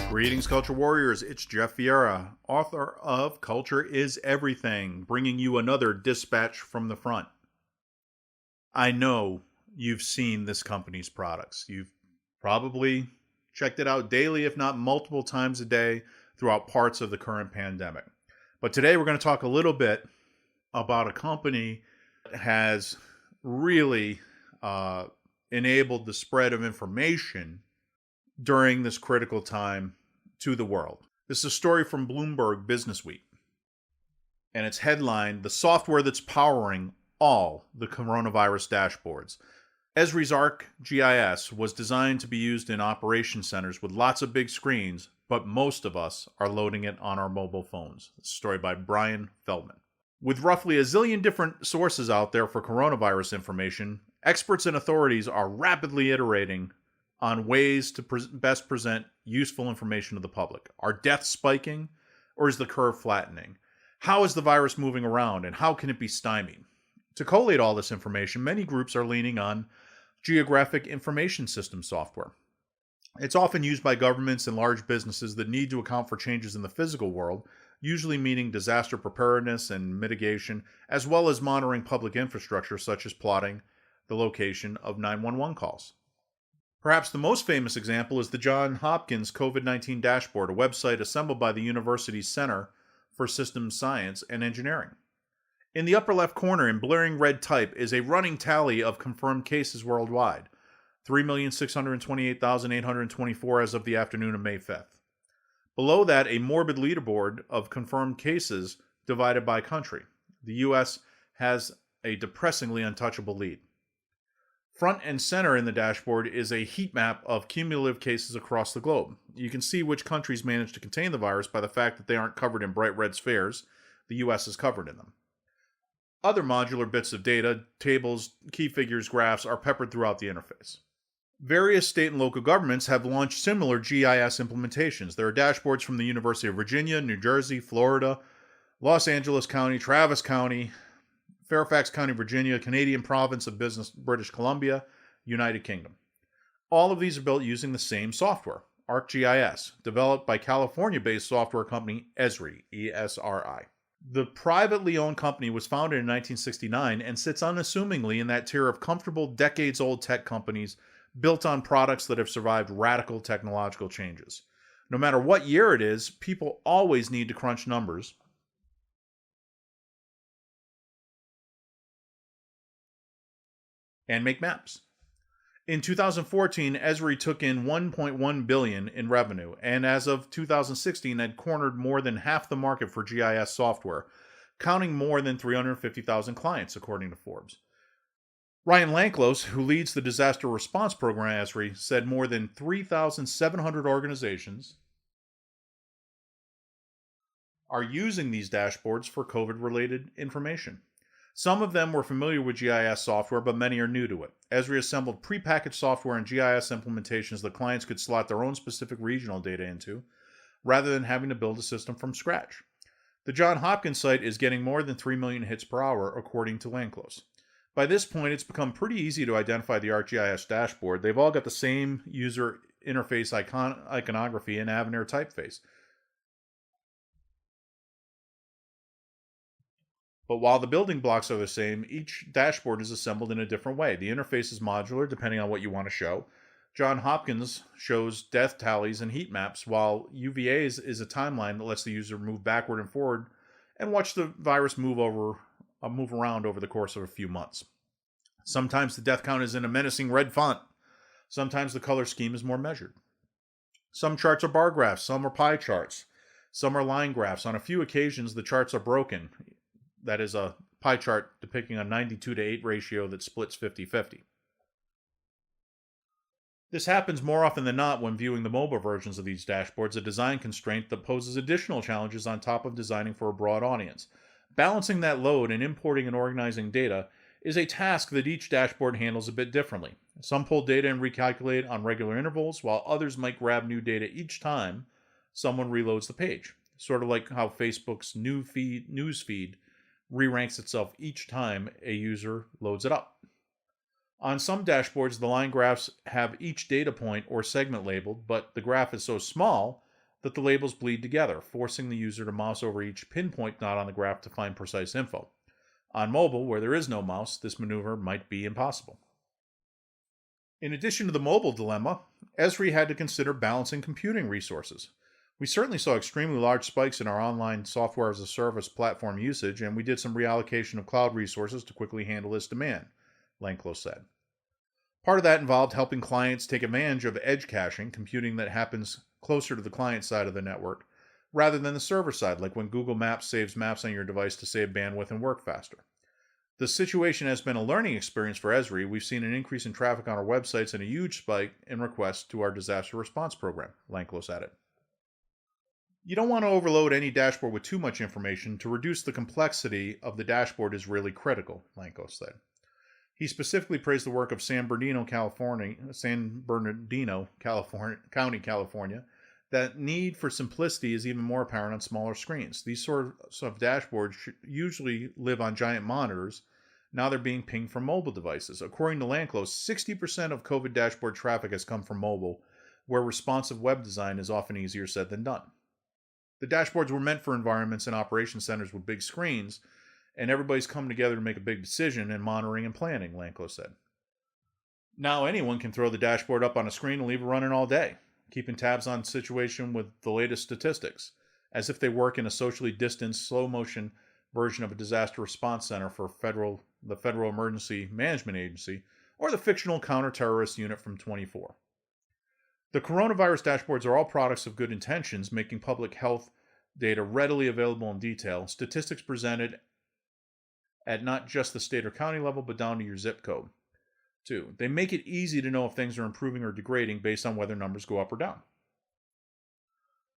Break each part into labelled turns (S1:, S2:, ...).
S1: Greetings, Culture Warriors. It's Jeff Vieira, author of Culture is Everything, bringing you another dispatch from the front. I know you've seen this company's products. You've probably checked it out daily, if not multiple times a day, throughout parts of the current pandemic. But today we're going to talk a little bit about a company that has really enabled the spread of information during this critical time to the world. This is a story from Bloomberg Businessweek, and it's headlined, "The Software That's Powering All the Coronavirus Dashboards." Esri's ArcGIS was designed to be used in operation centers with lots of big screens, but most of us are loading it on our mobile phones. It's a story by Brian Feldman. With roughly a zillion different sources out there for coronavirus information, experts and authorities are rapidly iterating on ways to best present useful information to the public. Are deaths spiking, or is the curve flattening? How is the virus moving around, and how can it be stymied? To collate all this information, many groups are leaning on geographic information system software. It's often used by governments and large businesses that need to account for changes in the physical world, usually meaning disaster preparedness and mitigation, as well as monitoring public infrastructure such as plotting the location of 911 calls. Perhaps the most famous example is the Johns Hopkins COVID-19 Dashboard, a website assembled by the university's Center for Systems Science and Engineering. In the upper left corner in blaring red type is a running tally of confirmed cases worldwide, 3,628,824 as of the afternoon of May 5th. Below that, a morbid leaderboard of confirmed cases divided by country. The U.S. has a depressingly untouchable lead. Front and center in the dashboard is a heat map of cumulative cases across the globe. You can see which countries managed to contain the virus by the fact that they aren't covered in bright red spheres. The U.S. is covered in them. Other modular bits of data, tables, key figures, graphs are peppered throughout the interface. Various state and local governments have launched similar GIS implementations. There are dashboards from the University of Virginia, New Jersey, Florida, Los Angeles County, Travis County, Fairfax County, Virginia, Canadian Province of British Columbia, United Kingdom. All of these are built using the same software, ArcGIS, developed by California-based software company Esri, E-S-R-I. The privately owned company was founded in 1969 and sits unassumingly in that tier of comfortable decades-old tech companies built on products that have survived radical technological changes. No matter what year it is, people always need to crunch numbers and make maps. In 2014, Esri took in $1.1 billion in revenue, and as of 2016 had cornered more than half the market for GIS software, counting more than 350,000 clients, according to Forbes. Ryan Lanklos, who leads the disaster response program at Esri, said more than 3,700 organizations are using these dashboards for COVID-related information. Some of them were familiar with GIS software, but many are new to it. Esri assembled prepackaged software and GIS implementations that clients could slot their own specific regional data into, rather than having to build a system from scratch. The Johns Hopkins site is getting more than 3 million hits per hour, according to Lanklos. By this point, it's become pretty easy to identify the ArcGIS dashboard. They've all got the same user interface iconography and Avenir typeface. But while the building blocks are the same, each dashboard is assembled in a different way. The interface is modular depending on what you want to show. Johns Hopkins shows death tallies and heat maps, while UVA's is a timeline that lets the user move backward and forward and watch the virus move around over the course of a few months. Sometimes the death count is in a menacing red font. Sometimes the color scheme is more measured. Some charts are bar graphs, some are pie charts, some are line graphs. On a few occasions, the charts are broken. That is a pie chart depicting a 92:8 ratio that splits 50-50. This happens more often than not when viewing the mobile versions of these dashboards, a design constraint that poses additional challenges on top of designing for a broad audience. Balancing that load and importing and organizing data is a task that each dashboard handles a bit differently. Some pull data and recalculate on regular intervals, while others might grab new data each time someone reloads the page. Sort of like how Facebook's news feed re-ranks itself each time a user loads it up. On some dashboards, the line graphs have each data point or segment labeled, but the graph is so small that the labels bleed together, forcing the user to mouse over each pinpoint dot on the graph to find precise info. On mobile, where there is no mouse, this maneuver might be impossible. In addition to the mobile dilemma, Esri had to consider balancing computing resources. We certainly saw extremely large spikes in our online software as a service platform usage, and we did some reallocation of cloud resources to quickly handle this demand, Lanklo said. Part of that involved helping clients take advantage of edge caching, computing that happens closer to the client side of the network, rather than the server side, like when Google Maps saves maps on your device to save bandwidth and work faster. The situation has been a learning experience for Esri. We've seen an increase in traffic on our websites and a huge spike in requests to our disaster response program, Lanklo added. You don't want to overload any dashboard with too much information. To reduce the complexity of the dashboard is really critical, Lanklo said. He specifically praised the work of San Bernardino, County, California. That need for simplicity is even more apparent on smaller screens. These sorts of dashboards usually live on giant monitors. Now they're being pinged from mobile devices. According to Lanklo, 60% of COVID dashboard traffic has come from mobile, where responsive web design is often easier said than done. The dashboards were meant for environments and operation centers with big screens, and everybody's come together to make a big decision in monitoring and planning, Lanklo said. Now anyone can throw the dashboard up on a screen and leave it running all day, keeping tabs on the situation with the latest statistics, as if they work in a socially distanced, slow-motion version of a disaster response center for the Federal Emergency Management Agency, or the fictional counter-terrorist unit from 24. The coronavirus dashboards are all products of good intentions, making public health data readily available in detail, statistics presented at not just the state or county level, but down to your zip code. 2. They make it easy to know if things are improving or degrading based on whether numbers go up or down.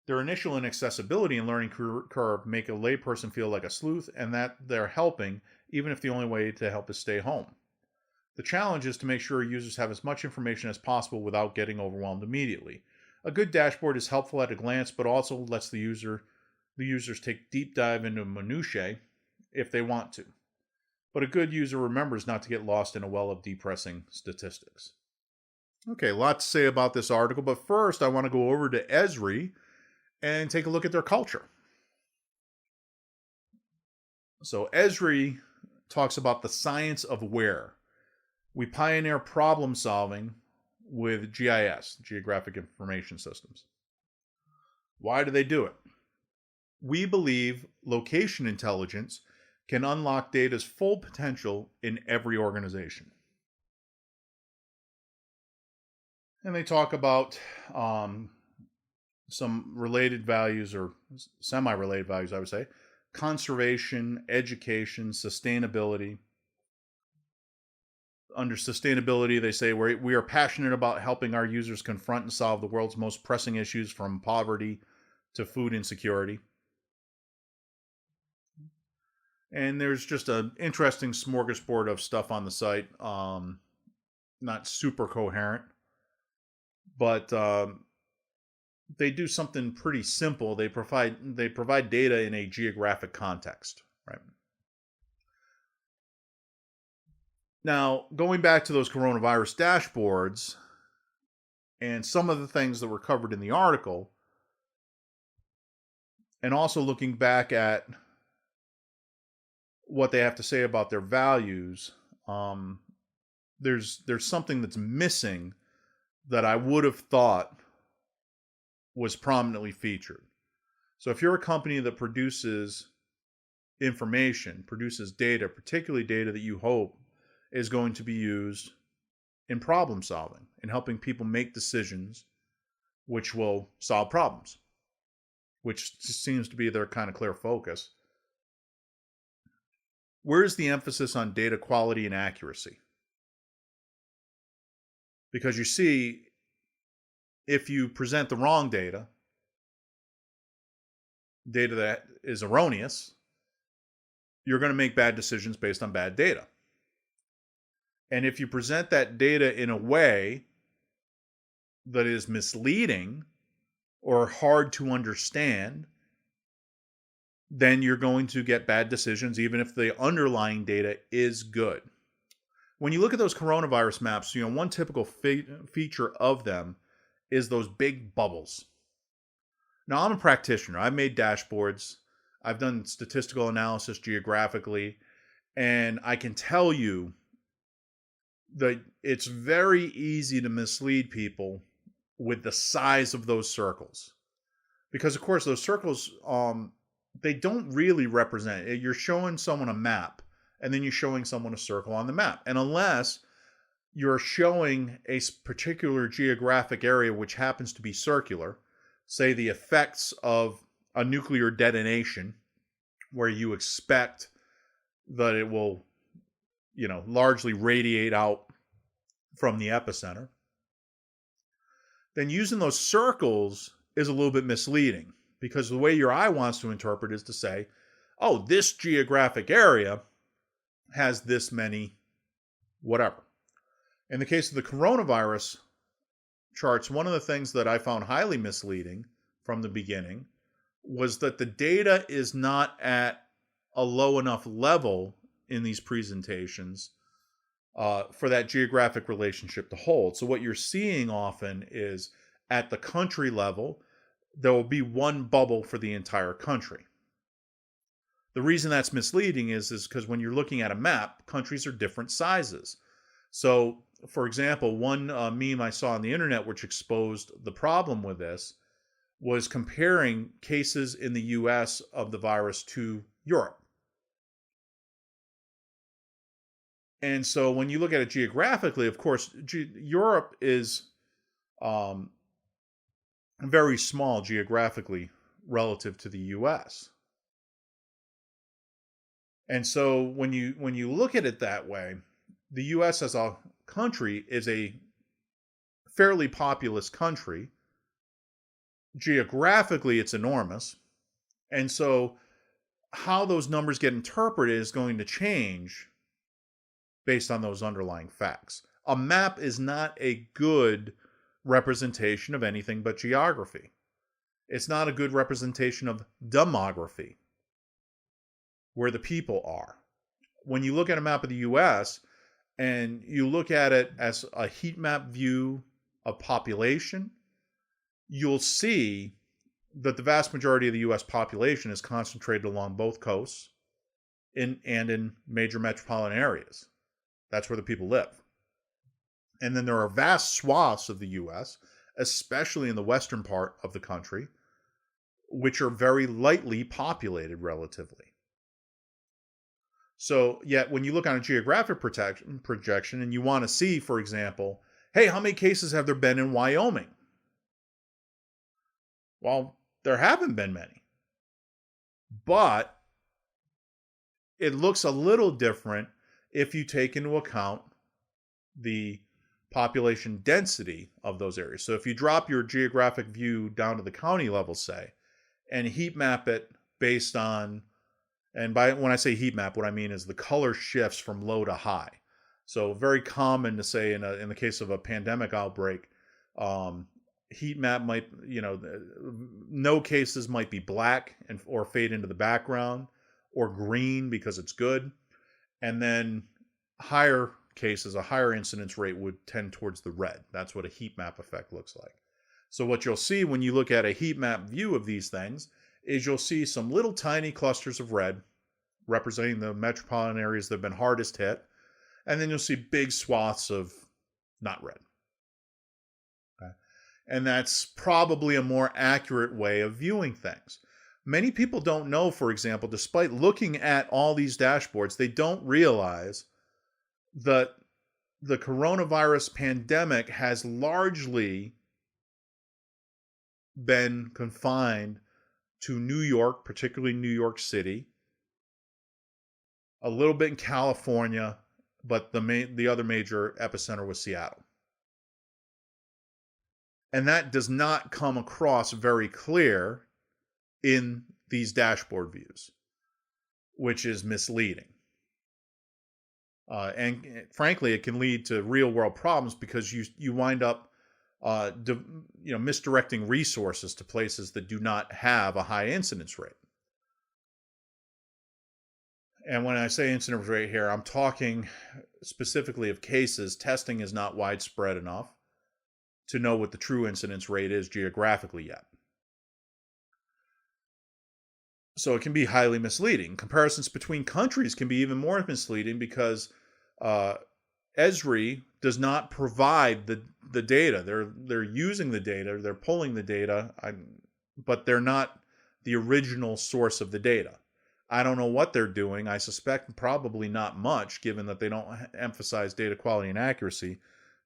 S1: Their initial inaccessibility and learning curve make a layperson feel like a sleuth and that they're helping, even if the only way to help is stay home. The challenge is to make sure users have as much information as possible without getting overwhelmed immediately. A good dashboard is helpful at a glance, but also lets the users take deep dive into minutiae if they want to. But a good user remembers not to get lost in a well of depressing statistics. Okay, a lot to say about this article, but first I want to go over to Esri and take a look at their culture. So Esri talks about the science of where. We pioneer problem solving with GIS, Geographic Information Systems. Why do they do it? We believe location intelligence can unlock data's full potential in every organization. And they talk about some related values, or semi-related values, I would say. Conservation, education, sustainability. Under sustainability, they say we are passionate about helping our users confront and solve the world's most pressing issues, from poverty to food insecurity. And there's just an interesting smorgasbord of stuff on the site. Not super coherent, but they do something pretty simple. They provide data in a geographic context, right? Now, going back to those coronavirus dashboards and some of the things that were covered in the article, and also looking back at what they have to say about their values, there's something that's missing that I would have thought was prominently featured. So if you're a company that produces information, produces data, particularly data that you hope is going to be used in problem solving and helping people make decisions which will solve problems, which seems to be their kind of clear focus. Where's the emphasis on data quality and accuracy? Because you see, if you present the wrong data that is erroneous, you're going to make bad decisions based on bad data. And if you present that data in a way that is misleading or hard to understand, then you're going to get bad decisions, even if the underlying data is good. When you look at those coronavirus maps, one typical feature of them is those big bubbles. Now, I'm a practitioner. I've made dashboards. I've done statistical analysis geographically, and I can tell you that it's very easy to mislead people with the size of those circles. Because, of course, those circles, they don't really represent. You're showing someone a map, and then you're showing someone a circle on the map. And unless you're showing a particular geographic area which happens to be circular, say the effects of a nuclear detonation, where you expect that it will, largely radiate out from the epicenter, then using those circles is a little bit misleading, because the way your eye wants to interpret is to say, oh, this geographic area has this many whatever. In the case of the coronavirus charts, one of the things that I found highly misleading from the beginning was that the data is not at a low enough level in these presentations for that geographic relationship to hold. So what you're seeing often is at the country level, there will be one bubble for the entire country. The reason that's misleading is because when you're looking at a map, countries are different sizes. So, for example, one meme I saw on the internet which exposed the problem with this was comparing cases in the US of the virus to Europe. And so when you look at it geographically, of course, Europe is very small geographically relative to the US. And so when you look at it that way, the US as a country is a fairly populous country. Geographically, it's enormous. And so how those numbers get interpreted is going to change based on those underlying facts. A map is not a good representation of anything but geography. It's not a good representation of demography, where the people are. When you look at a map of the US and you look at it as a heat map view of population, you'll see that the vast majority of the US population is concentrated along both coasts and in major metropolitan areas. That's where the people live. And then there are vast swaths of the US, especially in the western part of the country, which are very lightly populated relatively. So, yet when you look on a geographic projection and you want to see, for example, hey, how many cases have there been in Wyoming? Well, there haven't been many. But it looks a little different if you take into account the population density of those areas. So if you drop your geographic view down to the county level, say, and heat map it based on, and when I say heat map, what I mean is the color shifts from low to high. So very common to say in the case of a pandemic outbreak, heat map might, no cases might be black or fade into the background, or green because it's good. And then higher cases, a higher incidence rate would tend towards the red. That's what a heat map effect looks like. So what you'll see when you look at a heat map view of these things is you'll see some little tiny clusters of red representing the metropolitan areas that have been hardest hit. And then you'll see big swaths of not red. Okay? And that's probably a more accurate way of viewing things. Many people don't know, for example, despite looking at all these dashboards, they don't realize that the coronavirus pandemic has largely been confined to New York, particularly New York City, a little bit in California, but the other major epicenter was Seattle. And that does not come across very clear in these dashboard views, which is misleading. And frankly, it can lead to real world problems because you wind up misdirecting resources to places that do not have a high incidence rate. And when I say incidence rate here, I'm talking specifically of cases. Testing is not widespread enough to know what the true incidence rate is geographically yet. So it can be highly misleading. Comparisons between countries can be even more misleading because Esri does not provide the data. They're using the data, they're pulling the data, but they're not the original source of the data. I don't know what they're doing. I suspect probably not much, given that they don't emphasize data quality and accuracy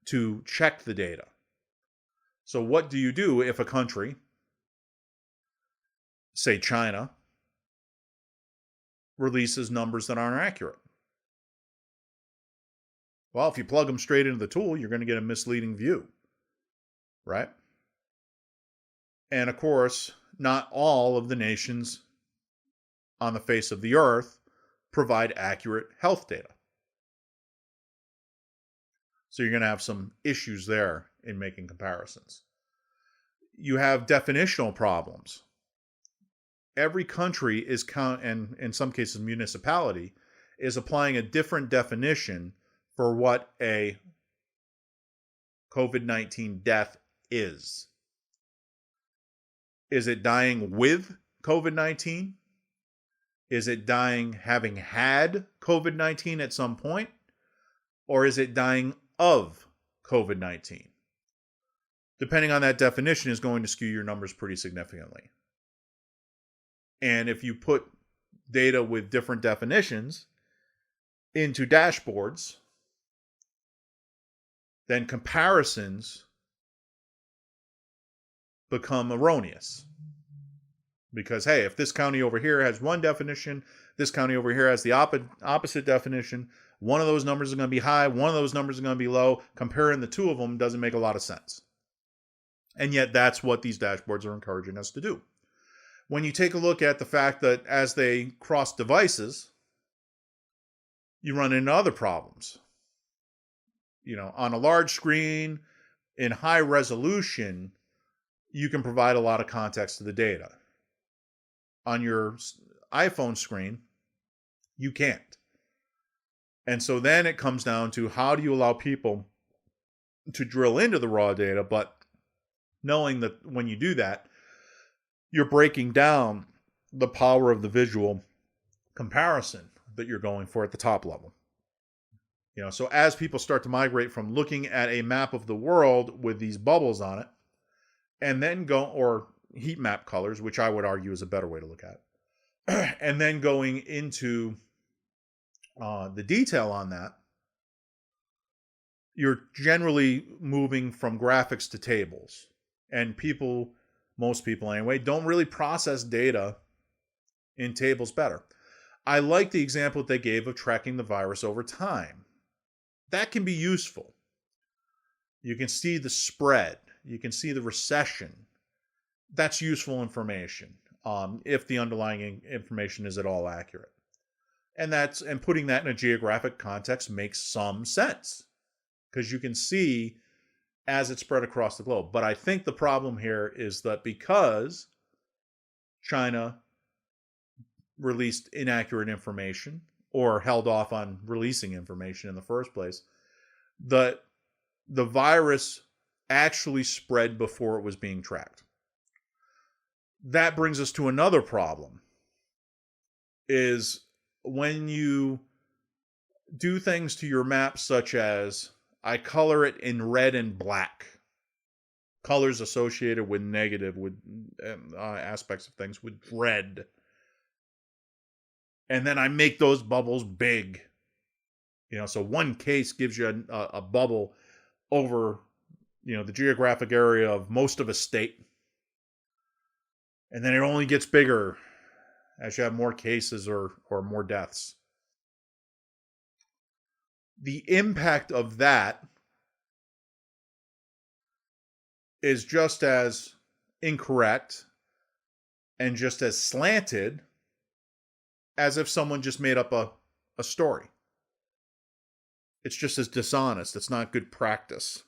S1: to check the data. So what do you do if a country, say China, releases numbers that aren't accurate? Well, if you plug them straight into the tool, you're going to get a misleading view, right? And of course, not all of the nations on the face of the earth provide accurate health data. So you're going to have some issues there in making comparisons. You have definitional problems. Every country is and in some cases municipality, is applying a different definition for what a COVID-19 death is. Is it dying with COVID-19? Is it dying having had COVID-19 at some point? Or is it dying of COVID-19? Depending on that definition is going to skew your numbers pretty significantly. And if you put data with different definitions into dashboards, then comparisons become erroneous. Because, hey, if this county over here has one definition, this county over here has the opposite definition, one of those numbers is going to be high, one of those numbers is going to be low. Comparing the two of them doesn't make a lot of sense. And yet that's what these dashboards are encouraging us to do. When you take a look at the fact that as they cross devices, you run into other problems. On a large screen, in high resolution, you can provide a lot of context to the data. On your iPhone screen, you can't. And so then it comes down to how do you allow people to drill into the raw data, but knowing that when you do that, you're breaking down the power of the visual comparison that you're going for at the top level. So as people start to migrate from looking at a map of the world with these bubbles on it, and then or heat map colors, which I would argue is a better way to look at it, and then going into the detail on that, you're generally moving from graphics to tables. And most people anyway, don't really process data in tables better. I like the example that they gave of tracking the virus over time. That can be useful. You can see the spread. You can see the recession. That's useful information if the underlying information is at all accurate. And putting that in a geographic context makes some sense because you can see as it spread across the globe. But I think the problem here is that because China released inaccurate information or held off on releasing information in the first place, the virus actually spread before it was being tracked. That brings us to another problem, is when you do things to your map such as I color it in red and black, colors associated with negative, with aspects of things with red, and then I make those bubbles big. So one case gives you a bubble over, the geographic area of most of a state. And then it only gets bigger as you have more cases or more deaths. The impact of that is just as incorrect and just as slanted as if someone just made up a story. It's just as dishonest. It's not good practice.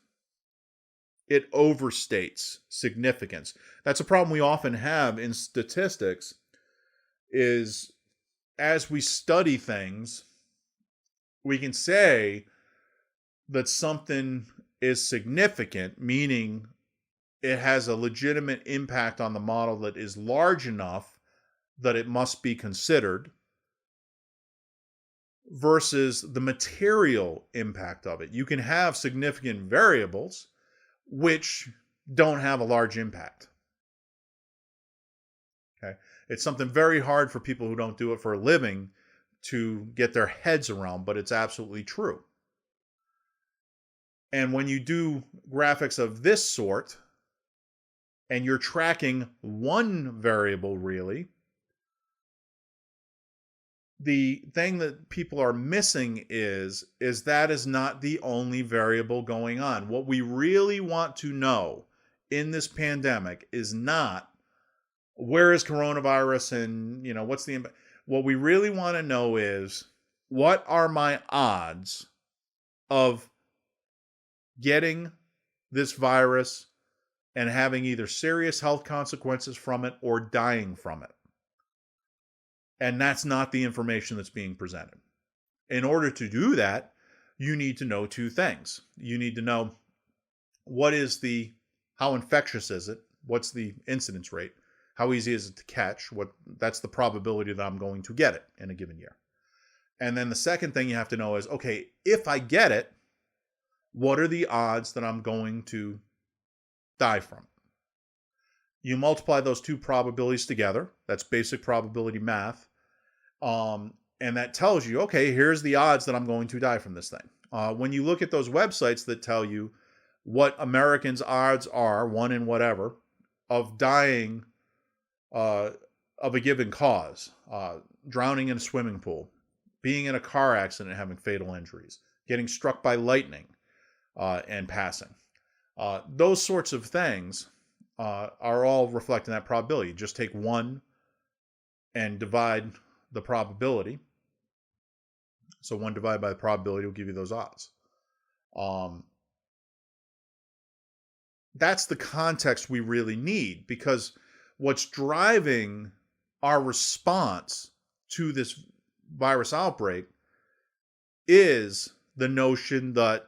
S1: It overstates significance. That's a problem we often have in statistics, is as we study things, we can say that something is significant, meaning it has a legitimate impact on the model that is large enough that it must be considered, versus the material impact of it. You can have significant variables which don't have a large impact. Okay? It's something very hard for people who don't do it for a living to get their heads around, but it's absolutely true. And when you do graphics of this sort, and you're tracking one variable really, the thing that people are missing is that is not the only variable going on. What we really want to know in this pandemic is not where is coronavirus and, what's the impact. What we really want to know is, what are my odds of getting this virus and having either serious health consequences from it or dying from it? And that's not the information that's being presented. In order to do that, you need to know two things. You need to know how infectious is it? What's the incidence rate? How easy is it to catch? That's the probability that I'm going to get it in a given year. And then the second thing you have to know is, okay, if I get it, what are the odds that I'm going to die from it? You multiply those two probabilities together. That's basic probability math. And that tells you, okay, here's the odds that I'm going to die from this thing. When you look at those websites that tell you what Americans' odds are, 1 in whatever, of dying of a given cause, drowning in a swimming pool, being in a car accident and having fatal injuries, getting struck by lightning and passing. Those sorts of things are all reflecting that probability. Just take 1 and divide the probability. So 1 divided by the probability will give you those odds. That's the context we really need, because what's driving our response to this virus outbreak is the notion that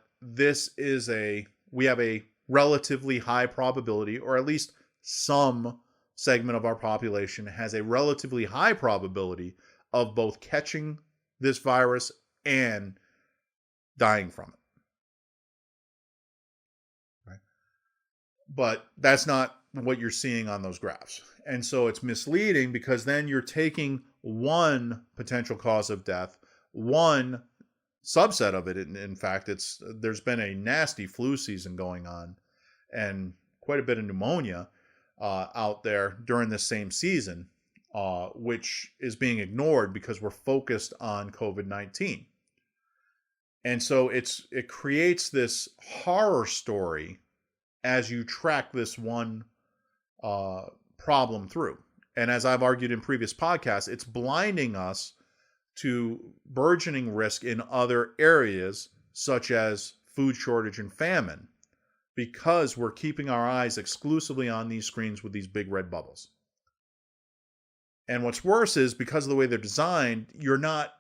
S1: we have a relatively high probability, or at least some segment of our population has a relatively high probability of both catching this virus and dying from it. Right? But that's not what you're seeing on those graphs. And so it's misleading, because then you're taking one potential cause of death, one subset of it. In fact, there's been a nasty flu season going on and quite a bit of pneumonia out there during this same season, which is being ignored because we're focused on COVID-19. And so it creates this horror story as you track this one problem through. And as I've argued in previous podcasts, it's blinding us to burgeoning risk in other areas, such as food shortage and famine, because we're keeping our eyes exclusively on these screens with these big red bubbles. And what's worse is, because of the way they're designed, you're not,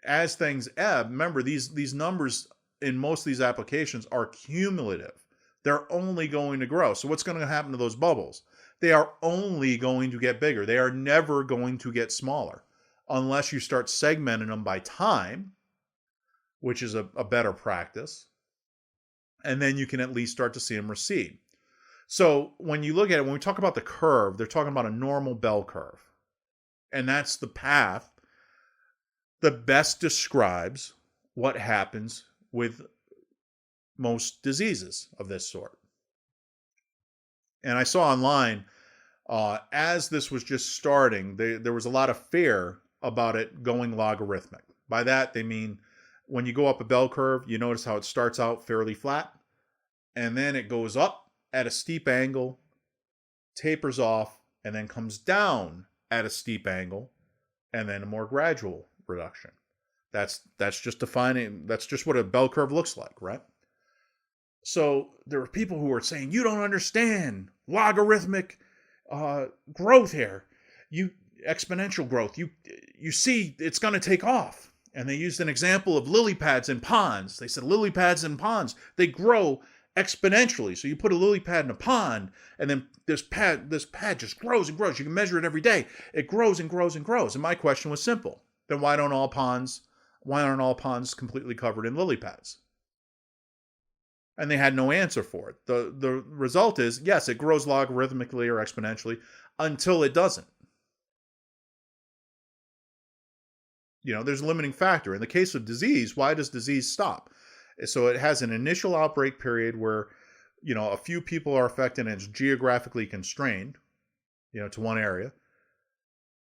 S1: as things ebb, remember, these numbers in most of these applications are cumulative. They're only going to grow. So what's going to happen to those bubbles? They are only going to get bigger. They are never going to get smaller, unless you start segmenting them by time, which is a better practice. And then you can at least start to see them recede. So when you look at it, when we talk about the curve, they're talking about a normal bell curve. And that's the path that best describes what happens with most diseases of this sort. And I saw online, as this was just starting, there was a lot of fear about it going logarithmic. By that, they mean when you go up a bell curve, you notice how it starts out fairly flat, and then it goes up at a steep angle, tapers off, and then comes down at a steep angle, and then a more gradual reduction. That's just defining, that's just what a bell curve looks like, right? So there are people who are saying, you don't understand logarithmic growth here. exponential growth. You see it's going to take off. And they used an example of lily pads in ponds. They said lily pads in ponds, they grow exponentially. So you put a lily pad in a pond, and then this pad just grows and grows. You can measure it every day. It grows and grows and grows. And my question was simple. Then why aren't all ponds completely covered in lily pads? And they had no answer for it. The result is, yes, it grows logarithmically or exponentially until it doesn't. There's a limiting factor. In the case of disease, why does disease stop? So it has an initial outbreak period where, a few people are affected and it's geographically constrained, to one area.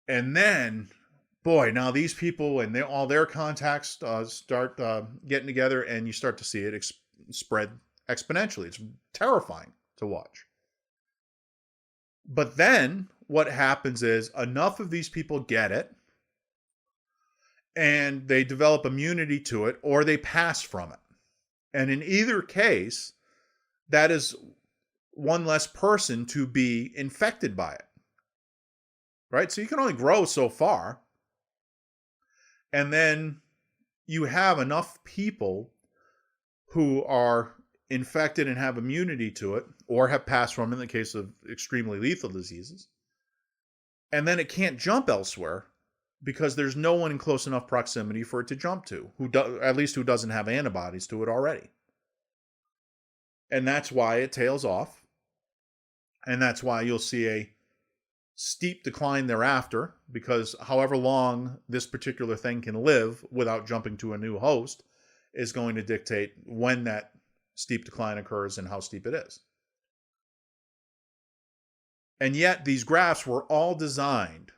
S1: And then, boy, now these people and all their contacts start getting together, and you start to see it spread exponentially. It's terrifying to watch. But then what happens is enough of these people get it, and they develop immunity to it, or they pass from it. And in either case, that is one less person to be infected by it. Right? So you can only grow so far. And then you have enough people who are infected and have immunity to it, or have passed from it in the case of extremely lethal diseases. And then it can't jump elsewhere because there's no one in close enough proximity for it to jump to, at least who doesn't have antibodies to it already. And that's why it tails off. And that's why you'll see a steep decline thereafter, because however long this particular thing can live without jumping to a new host is going to dictate when that steep decline occurs and how steep it is. And yet these graphs were all designed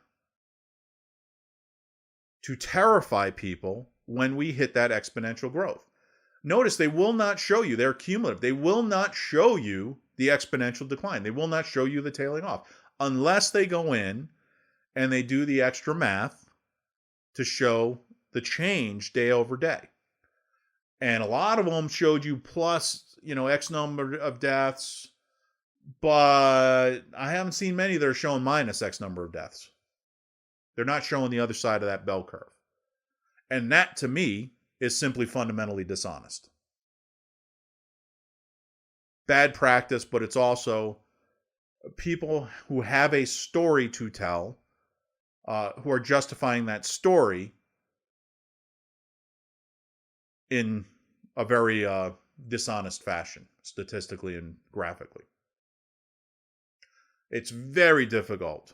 S1: to terrify people when we hit that exponential growth. Notice they will not show you, they're cumulative. They will not show you the exponential decline. They will not show you the tailing off unless they go in and they do the extra math to show the change day over day. And a lot of them showed you plus, X number of deaths, but I haven't seen many that are showing minus X number of deaths. They're not showing the other side of that bell curve. And that, to me, is simply fundamentally dishonest. Bad practice, but it's also people who have a story to tell, who are justifying that story in a very dishonest fashion, statistically and graphically. It's very difficult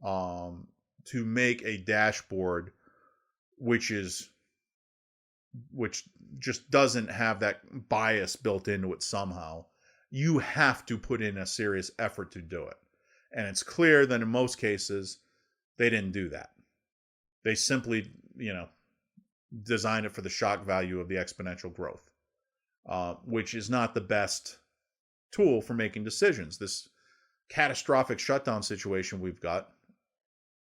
S1: to make a dashboard which just doesn't have that bias built into it somehow. You have to put in a serious effort to do it. And it's clear that in most cases, they didn't do that. They simply, designed it for the shock value of the exponential growth, which is not the best tool for making decisions. This catastrophic shutdown situation we've got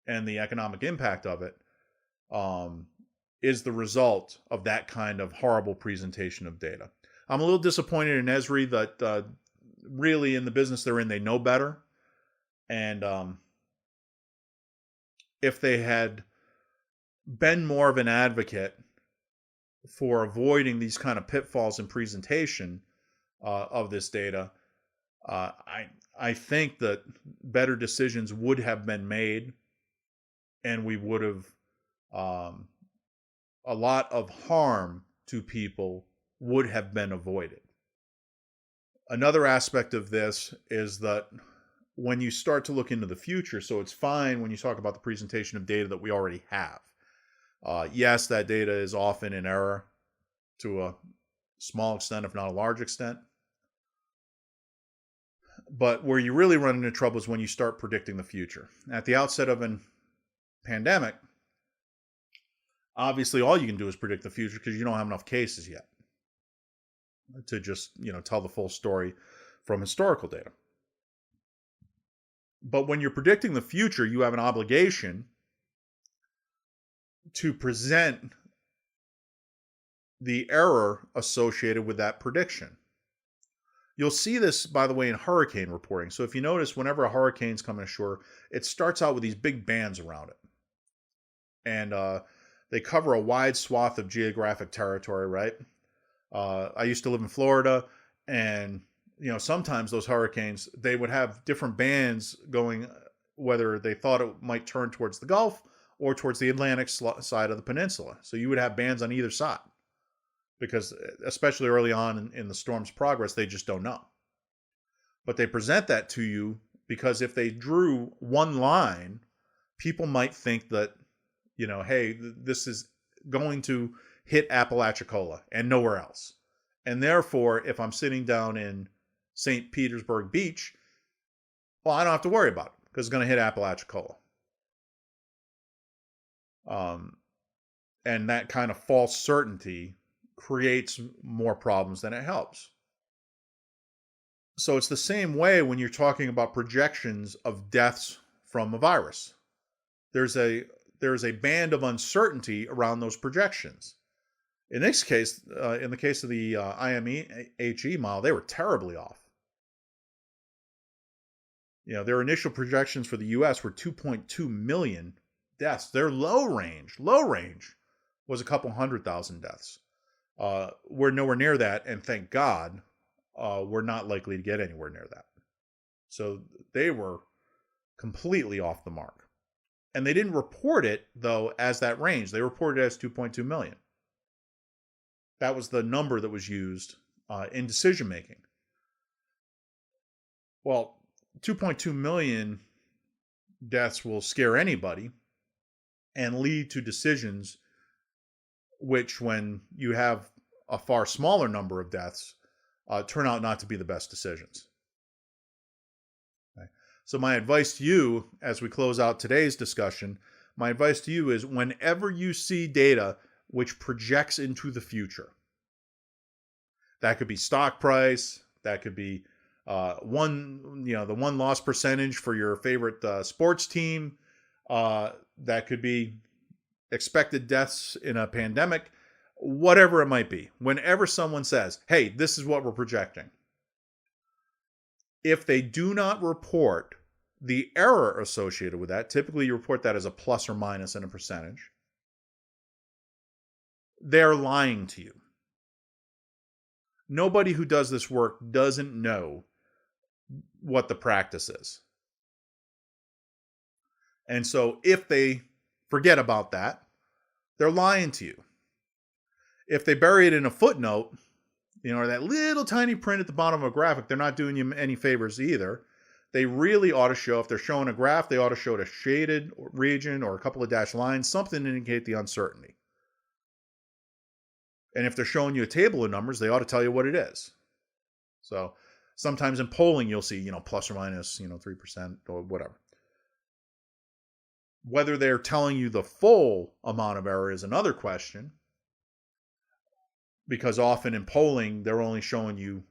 S1: and the economic impact of it is the result of that kind of horrible presentation of data. I'm a little disappointed in Esri that really in the business they're in, they know better. And if they had been more of an advocate for avoiding these kind of pitfalls in presentation of this data, I think that better decisions would have been made, and we would have a lot of harm to people would have been avoided. Another aspect of this is that when you start to look into the future, so it's fine when you talk about the presentation of data that we already have. Yes, that data is often in error to a small extent, if not a large extent. But where you really run into trouble is when you start predicting the future. At the outset of a pandemic, obviously all you can do is predict the future because you don't have enough cases yet to just, tell the full story from historical data. But when you're predicting the future, you have an obligation to present the error associated with that prediction. You'll see this, by the way, in hurricane reporting. So if you notice, whenever a hurricane's coming ashore, it starts out with these big bands around it. And they cover a wide swath of geographic territory, right? I used to live in Florida, and sometimes those hurricanes, they would have different bands going, whether they thought it might turn towards the Gulf or towards the Atlantic side of the peninsula. So you would have bands on either side, because especially early on in the storm's progress, they just don't know. But they present that to you because if they drew one line, people might think that, hey, this is going to hit Apalachicola and nowhere else. And therefore, if I'm sitting down in St. Petersburg Beach, well, I don't have to worry about it because it's going to hit Apalachicola. And that kind of false certainty creates more problems than it helps. So it's the same way when you're talking about projections of deaths from a virus. There's a band of uncertainty around those projections. In this case, in the case of the IMEHE model, they were terribly off. Their initial projections for the U.S. were 2.2 million deaths. Their low range was a couple 100,000 deaths. We're nowhere near that, and thank God, we're not likely to get anywhere near that. So they were completely off the mark. And they didn't report it, though, as that range. They reported it as 2.2 million. That was the number that was used in decision making. Well, 2.2 million deaths will scare anybody and lead to decisions which, when you have a far smaller number of deaths, turn out not to be the best decisions. Okay. So my advice to you, as we close out today's discussion, my advice to you is whenever you see data which projects into the future, that could be stock price, that could be the one loss percentage for your favorite sports team, that could be expected deaths in a pandemic, whatever it might be. Whenever someone says, hey, this is what we're projecting, if they do not report the error associated with that, typically you report that as a plus or minus in a percentage, they're lying to you. Nobody who does this work doesn't know what the practice is. And so if they forget about that, they're lying to you. If they bury it in a footnote, or that little tiny print at the bottom of a graphic, they're not doing you any favors either. They really ought to show, if they're showing a graph, they ought to show a shaded region or a couple of dashed lines, something to indicate the uncertainty. And if they're showing you a table of numbers, they ought to tell you what it is. So sometimes in polling, you'll see, plus or minus, 3% or whatever. Whether they're telling you the full amount of error is another question, because often in polling, they're only showing you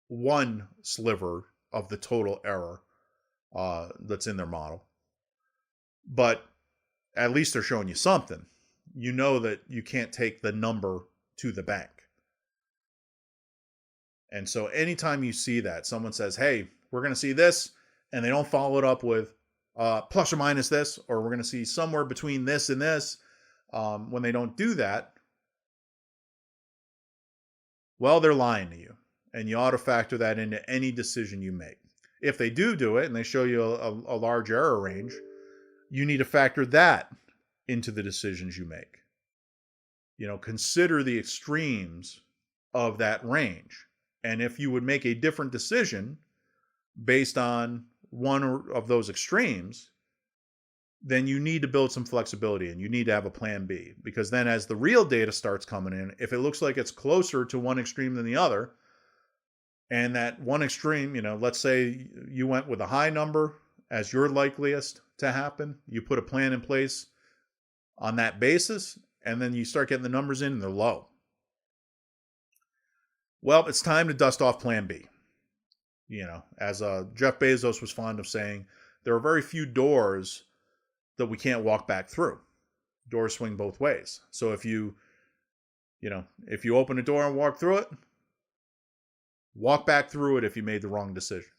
S1: one sliver of the total error that's in their model. But at least they're showing you something. You know that you can't take the number to the bank. And so anytime you see that, someone says, hey, we're going to see this, and they don't follow it up with plus or minus this, or we're going to see somewhere between this and this, when they don't do that, well, they're lying to you. And you ought to factor that into any decision you make. If they do it, and they show you a large error range, you need to factor that into the decisions you make. Consider the extremes of that range. And if you would make a different decision based on one of those extremes, then you need to build some flexibility and you need to have a plan B. Because then as the real data starts coming in, if it looks like it's closer to one extreme than the other, and that one extreme, let's say you went with a high number as your likeliest to happen, you put a plan in place on that basis, and then you start getting the numbers in and they're low. Well, it's time to dust off plan B. As Jeff Bezos was fond of saying, there are very few doors that we can't walk back through. Doors swing both ways. So if you open a door and walk through it, Walk back through it if you made the wrong decision.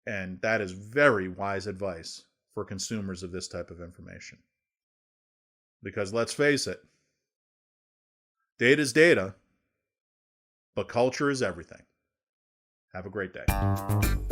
S1: And that is very wise advice for consumers of this type of information. Because let's face it, data is data, but culture is everything. Have a great day.